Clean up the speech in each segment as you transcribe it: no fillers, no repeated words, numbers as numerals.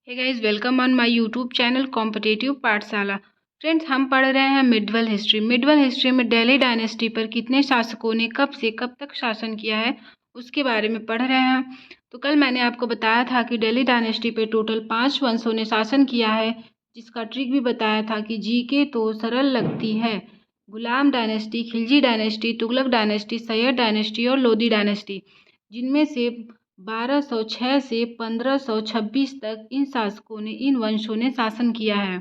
Hey guys, welcome on my YouTube channel competitive Pathshala. Friends, हम पढ़ रहे हैं मिडवल हिस्ट्री। मिडवल हिस्ट्री में दिल्ली डायनेस्टी पर कितने शासकों ने कब से कब तक शासन किया है उसके बारे में पढ़ रहे हैं। तो कल मैंने आपको बताया था कि दिल्ली डायनेस्टी पे टोटल 5 वंशों ने शासन किया है, जिसका ट्रिक भी बताया था कि जीके तो सरल लगती है। Ghulam dynasty, Khilji dynasty, Tughlaq dynasty, Sayyid dynasty और लोदी डायनेस्टी, जिनमें से 1206 से 1526 तक इन शासकों ने, इन वंशों ने शासन किया है।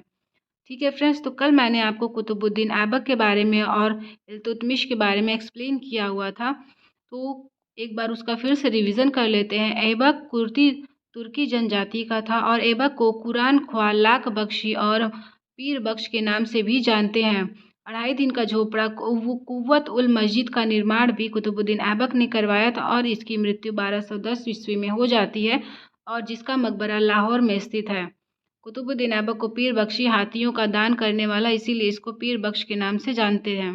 ठीक है फ्रेंड्स, तो कल मैंने आपको कुतुबुद्दीन ऐबक के बारे में और इल्तुतमिश के बारे में एक्सप्लेन किया हुआ था, तो एक बार उसका फिर से रिवीजन कर लेते हैं। ऐबक कुर्दी तुर्की जनजाति का था और ऐबक को कुरान ख्वाल, लाख बख्शी और पीर बख्श के नाम से भी जानते हैं। 2.5 दिन का झोपड़ा कुव्वत उल मस्जिद का निर्माण भी कुतुबुद्दीन ऐबक ने करवाया था और इसकी मृत्यु 1210 ईस्वी में हो जाती है और जिसका मकबरा लाहौर में स्थित है। कुतुबुद्दीन ऐबक को पीर बख्शी, हाथियों का दान करने वाला, इसीलिए इसको पीर बख्श के नाम से जानते हैं।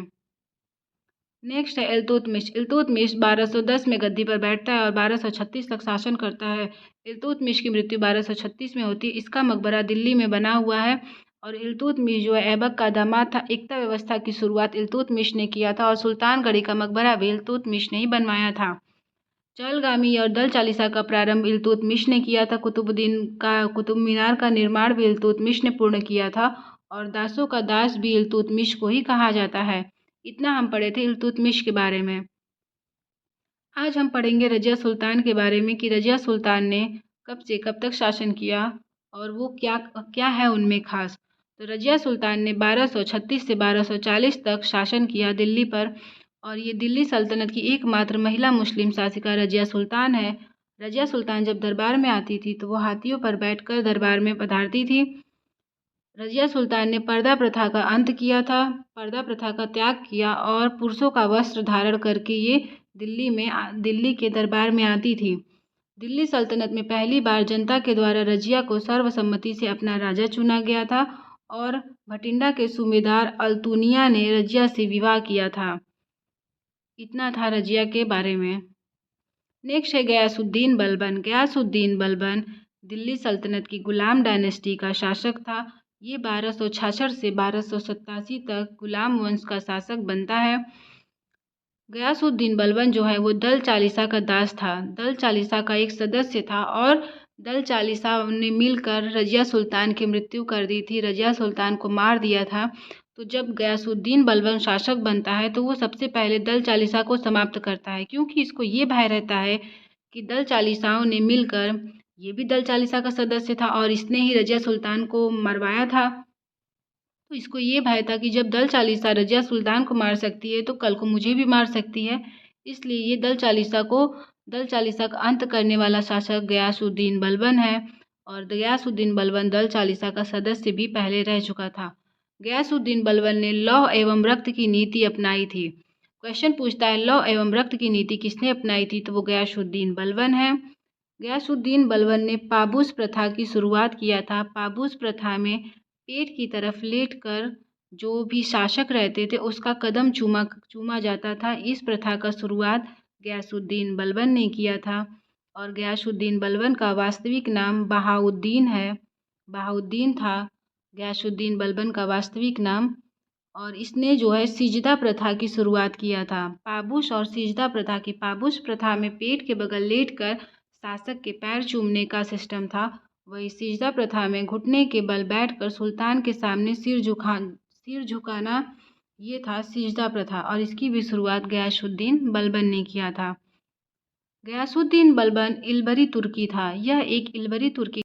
नेक्स्ट है इल्तुतमिश। इल्तुतमिश 1210 में गद्दी पर बैठता है और 1236 तक शासन करता है। इल्तुतमिश की मृत्यु 1236 में होती है। इसका मकबरा दिल्ली में बना हुआ है और इल्तुतमिश जो है ऐबक का दामाद था। एकता व्यवस्था की शुरुआत इल्तुतमिश ने किया था और सुल्तानगढ़ी का मकबरा भी इल्तुतमिश ने ही बनवाया था। चहलगामी और दल चालीसा का प्रारंभ इल्तुतमिश ने किया था। कुतुब मीनार का निर्माण भी इल्तुतमिश ने पूर्ण किया था और दासों का दास भी इल्तुतमिश को ही कहा जाता है। इतना हम पढ़े थे इल्तुतमिश के बारे में। आज हम पढ़ेंगे रजिया सुल्तान के बारे में कि रजिया सुल्तान ने कब से कब तक शासन किया और वो क्या क्या है उनमें खास। तो रजिया सुल्तान ने 1236 से 1240 तक शासन किया दिल्ली पर और ये दिल्ली सल्तनत की एकमात्र महिला मुस्लिम शासिका रजिया सुल्तान है। रजिया सुल्तान जब दरबार में आती थी तो वो हाथियों पर बैठकर दरबार में पधारती थी। रजिया सुल्तान ने पर्दा प्रथा का अंत किया था, पर्दा प्रथा का त्याग किया और पुरुषों का वस्त्र धारण करके ये दिल्ली के दरबार में आती थी। दिल्ली सल्तनत में पहली बार जनता के द्वारा रजिया को सर्वसम्मति से अपना राजा चुना गया था और भटिंडा के सूबेदार अल्तुनिया ने रजिया से विवाह किया था। इतना था रजिया के बारे में। नेक्स्ट है गयासुद्दीन बलबन। गयासुद्दीन बलबन दिल्ली सल्तनत की गुलाम डायनेस्टी का शासक था। ये 1266 से 1287 तक गुलाम वंश का शासक बनता है। गयासुद्दीन बलबन जो है वो दल चालीसा का दास था, दल चालीसा का एक सदस्य था और दल चालीसा ने मिलकर रजिया सुल्तान की मृत्यु कर दी थी, रजिया सुल्तान को मार दिया था। तो जब गयासुद्दीन बलबन शासक बनता है तो वो सबसे पहले दल चालीसा को समाप्त करता है, क्योंकि इसको ये भय रहता है कि दल चालीसाओं ने मिलकर, ये भी दल चालीसा का सदस्य था और इसने ही रजिया सुल्तान को मरवाया था। तो इसको ये भय था कि जब दल चालीसा रजिया सुल्तान को मार सकती है तो कल को मुझे भी मार सकती है, इसलिए ये दल चालीसा का अंत करने वाला शासक गयासुद्दीन बलबन है और गयासुद्दीन बलबन दल चालीसा का सदस्य भी पहले रह चुका था। गयासुद्दीन बलबन ने लौह एवं रक्त की नीति अपनाई थी। क्वेश्चन पूछता है लौह एवं रक्त की नीति किसने अपनाई थी, तो वो गयासुद्दीन बलबन है। गयासुद्दीन बलबन ने पाबूस प्रथा की शुरुआत किया था। पाबूस प्रथा में पेट की तरफ लेटकर जो भी शासक रहते थे उसका कदम चूमा जाता था। इस प्रथा का शुरुआत गयासुद्दीन बलबन ने किया था और गयासुद्दीन बलबन का वास्तविक नाम बहाउद्दीन है, बहाउद्दीन था गयासुद्दीन बलबन का वास्तविक नाम। और इसने जो है सिजदा प्रथा की शुरुआत किया था। पाबूस और सिजदा प्रथा की, पाबूस प्रथा में पेट के बगल लेटकर शासक के पैर चूमने का सिस्टम था, वही सिजदा प्रथा में घुटने के बल बैठकर सुल्तान के सामने सिर झुकाना, ये था सिजदा प्रथा और इसकी भी शुरुआत गयासुद्दीन बलबन ने किया था। गयासुद्दीन बलबन इल्बरी तुर्की था। यह एक इल्बरी तुर्की